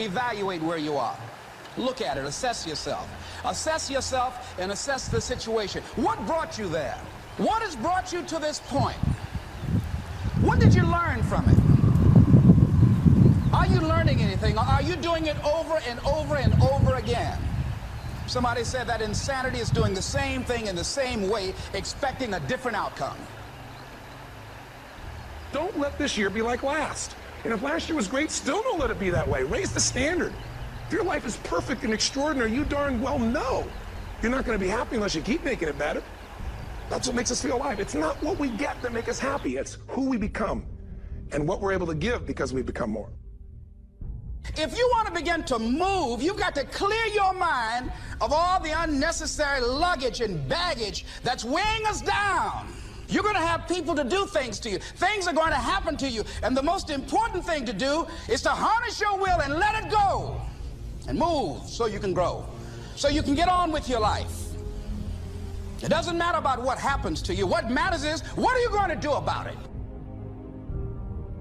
evaluate where you are. Look at it, assess yourself. Assess yourself and assess the situation. What brought you there? What has brought you to this point? What did you learn from it? Are you learning anything? Or are you doing it over and over and over again? Somebody said that insanity is doing the same thing in the same way, expecting a different outcome. Don't let this year be like last. And if last year was great, still don't let it be that way. Raise the standard. If your life is perfect and extraordinary, you darn well know you're not going to be happy unless you keep making it better. That's what makes us feel alive. It's not what we get that makes us happy. It's who we become and what we're able to give because we become more. If you want to begin to move, you've got to clear your mind of all the unnecessary luggage and baggage that's weighing us down. You're going to have people to do things to you. Things are going to happen to you. And the most important thing to do is to harness your will and let it go. And move so you can grow. So you can get on with your life. It doesn't matter about what happens to you. What matters is, what are you going to do about it?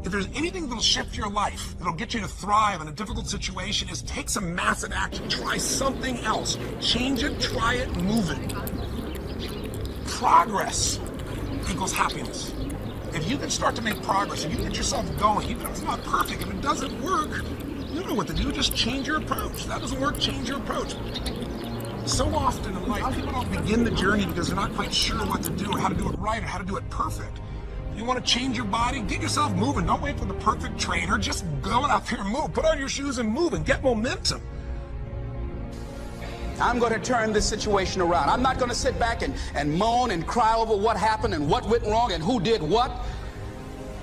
If there's anything that'll shift your life, that'll get you to thrive in a difficult situation, is take some massive action. Try something else. Change it, try it, move it. Progress equals happiness. If you can start to make progress, if you get yourself going, even if it's not perfect, if it doesn't work, you know what to do. Just change your approach. If that doesn't work, change your approach. So often in life, people don't begin the journey because they're not quite sure what to do or how to do it right or how to do it perfect. You want to change your body? Get yourself moving. Don't wait for the perfect trainer. Just go out there and move. Put on your shoes and move and get momentum. I'm going to turn this situation around. I'm not going to sit back and moan and cry over what happened and what went wrong and who did what.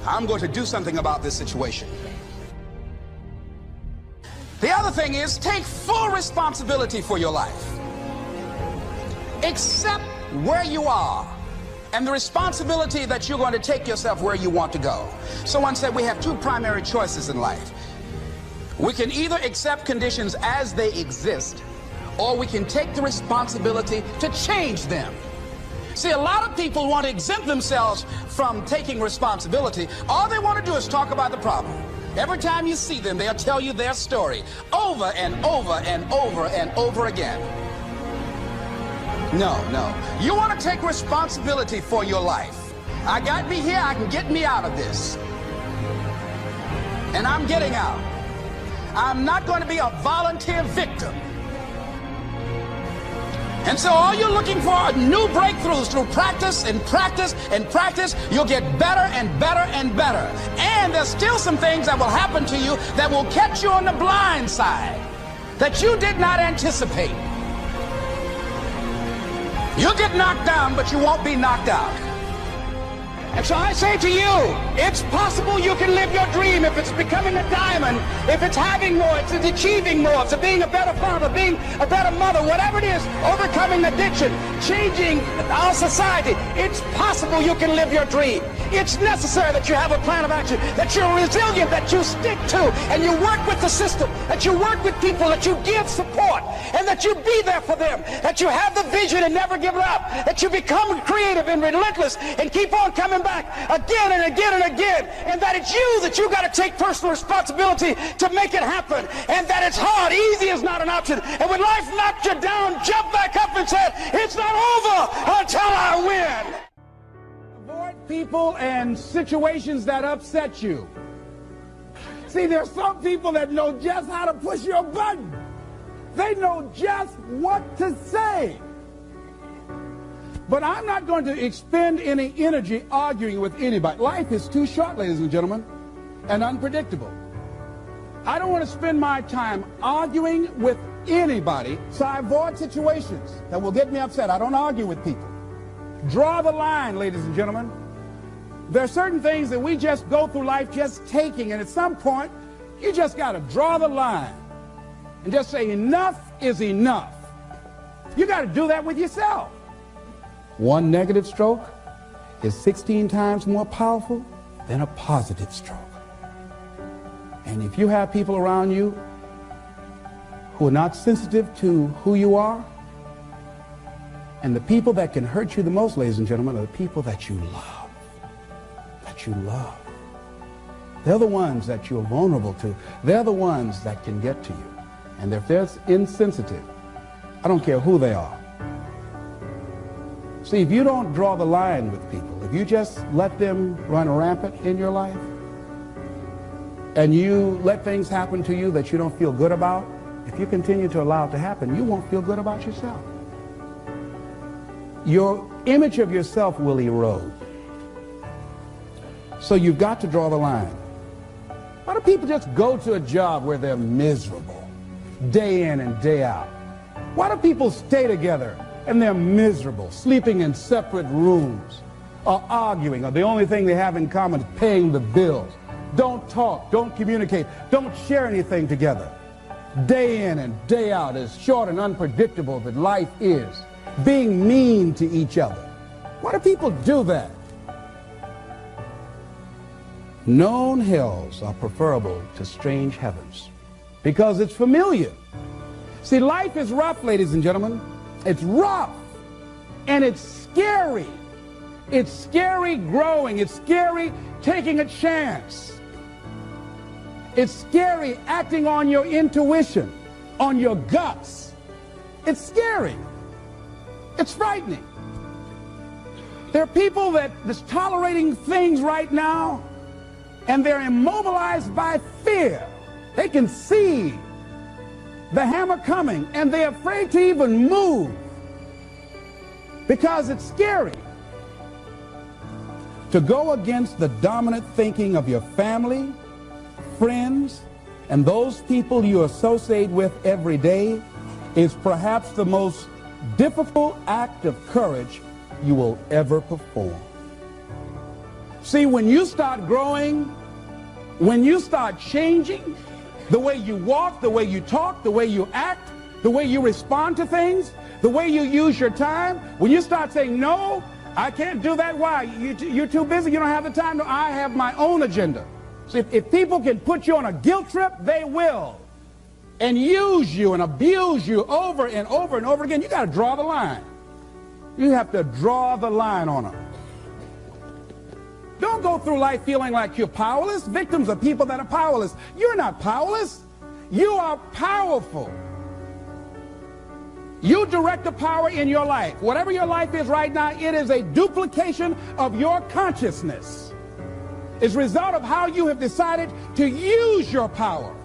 I'm going to do something about this situation. The other thing is, take full responsibility for your life. Accept where you are and the responsibility that you're going to take yourself where you want to go. Someone said we have two primary choices in life. We can either accept conditions as they exist, or we can take the responsibility to change them. See, a lot of people want to exempt themselves from taking responsibility. All they want to do is talk about the problem. Every time you see them, they'll tell you their story over and over and over and over again. No. You want to take responsibility for your life. I got me here, I can get me out of this. And I'm getting out. I'm not going to be a volunteer victim. And so all you're looking for are new breakthroughs through practice and practice and practice. You'll get better and better and better. And there's still some things that will happen to you that will catch you on the blind side that you did not anticipate. You'll get knocked down, but you won't be knocked out. And so I say to you, it's possible you can live your dream if it's becoming a diamond, if it's having more, if it's achieving more, if it's being a better father, being a better mother, whatever it is, overcoming addiction, changing our society. It's possible you can live your dream. It's necessary that you have a plan of action, that you're resilient, that you stick to, and you work with the system, that you work with people, that you give support, and that you be there for them, that you have the vision and never give it up, that you become creative and relentless and keep on coming back again and again and again, and that it's you that you got to take personal responsibility to make it happen, and that it's hard. Easy is not an option. And when life knocks you down, jump back up and say, it's not over until I win. Avoid people and situations that upset you. See, there's some people that know just how to push your button. They know just what to say. But I'm not going to expend any energy arguing with anybody. Life is too short, ladies and gentlemen, and unpredictable. I don't want to spend my time arguing with anybody, so I avoid situations that will get me upset. I don't argue with people. Draw the line, ladies and gentlemen. There are certain things that we just go through life just taking, and at some point, you just got to draw the line and just say enough is enough. You got to do that with yourself. One negative stroke is 16 times more powerful than a positive stroke. And if you have people around you who are not sensitive to who you are, and the people that can hurt you the most, ladies and gentlemen, are the people that you love. That you love. They're the ones that you're vulnerable to. They're the ones that can get to you. And if they're insensitive, I don't care who they are. See, if you don't draw the line with people, if you just let them run rampant in your life, and you let things happen to you that you don't feel good about, if you continue to allow it to happen, you won't feel good about yourself. Your image of yourself will erode. So you've got to draw the line. Why do people just go to a job where they're miserable, day in and day out? Why do people stay together and they're miserable, sleeping in separate rooms, or arguing, or the only thing they have in common is paying the bills? Don't talk, don't communicate, don't share anything together. Day in and day out, as short and unpredictable that life is, being mean to each other. Why do people do that? Known hells are preferable to strange heavens because it's familiar. See, life is rough, ladies and gentlemen. It's rough and it's scary. It's scary growing. It's scary taking a chance. It's scary acting on your intuition, on your guts. It's scary. It's frightening. There are people that's tolerating things right now, and they're immobilized by fear. They can see the hammer coming, and they're afraid to even move because it's scary. To go against the dominant thinking of your family, friends, and those people you associate with every day is perhaps the most difficult act of courage you will ever perform. See, when you start growing, when you start changing the way you walk, the way you talk, the way you act, the way you respond to things, the way you use your time, when you start saying, no, I can't do that. Why? You're too busy. You don't have the time. No, I have my own agenda. So if people can put you on a guilt trip, they will. And use you and abuse you over and over and over again. You got to draw the line. You have to draw the line on them. Don't go through life feeling like you're powerless. Victims are people that are powerless. You're not powerless. You are powerful. You direct the power in your life. Whatever your life is right now, it is a duplication of your consciousness. It's a result of how you have decided to use your power.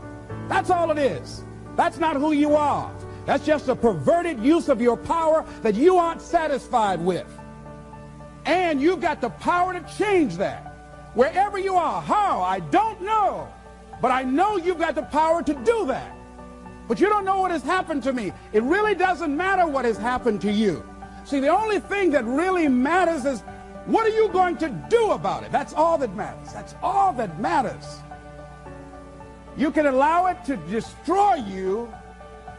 That's all it is. That's not who you are. That's just a perverted use of your power that you aren't satisfied with. And you've got the power to change that. Wherever you are, how, I don't know. But I know you've got the power to do that. But you don't know what has happened to me. It really doesn't matter what has happened to you. See, the only thing that really matters is what are you going to do about it? That's all that matters. That's all that matters. You can allow it to destroy you,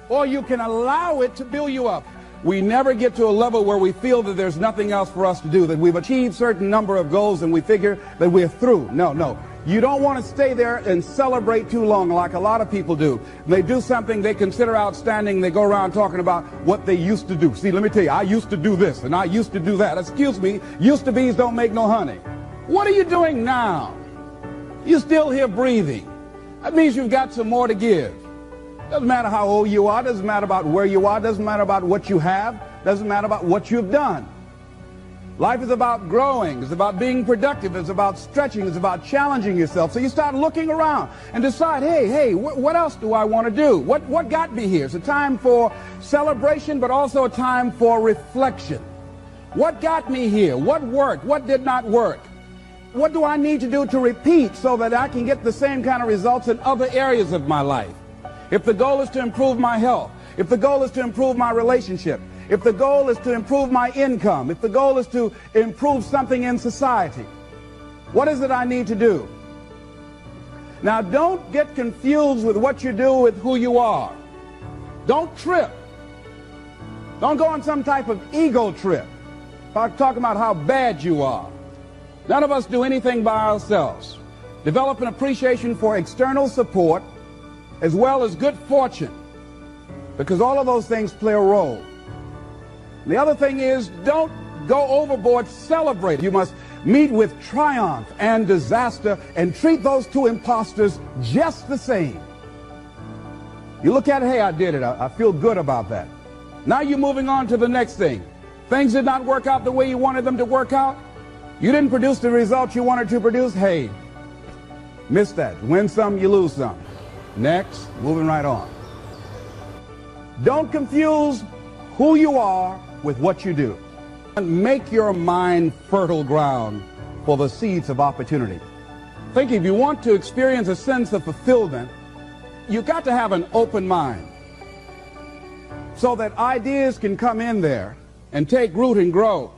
or you can allow it to build you up. We never get to a level where we feel that there's nothing else for us to do, that we've achieved a certain number of goals and we figure that we're through. No. You don't want to stay there and celebrate too long like a lot of people do. They do something they consider outstanding, they go around talking about what they used to do. See, let me tell you, I used to do this and I used to do that. Excuse me, used to be's don't make no honey. What are you doing now? You're still here breathing. That means you've got some more to give. Doesn't matter how old you are, doesn't matter about where you are, doesn't matter about what you have, doesn't matter about what you've done. Life is about growing, it's about being productive, it's about stretching, it's about challenging yourself. So you start looking around and decide, hey, what else do I want to do? What got me here? It's a time for celebration, but also a time for reflection. What got me here? What worked? What did not work? What do I need to do to repeat so that I can get the same kind of results in other areas of my life? If the goal is to improve my health, if the goal is to improve my relationship, if the goal is to improve my income, if the goal is to improve something in society, what is it I need to do? Now, don't get confused with what you do with who you are. Don't trip. Don't go on some type of ego trip. Talking about how bad you are. None of us do anything by ourselves. Develop an appreciation for external support as well as good fortune, because all of those things play a role. The other thing is, don't go overboard celebrating. You must meet with triumph and disaster and treat those two imposters just the same. You look at it, hey, I did it. I feel good about that. Now you're moving on to the next thing. Things did not work out the way you wanted them to work out. You didn't produce the results you wanted to produce. Hey, miss that. Win some, you lose some. Next, moving right on. Don't confuse who you are with what you do. Make your mind fertile ground for the seeds of opportunity. Think if you want to experience a sense of fulfillment, you've got to have an open mind so that ideas can come in there and take root and grow.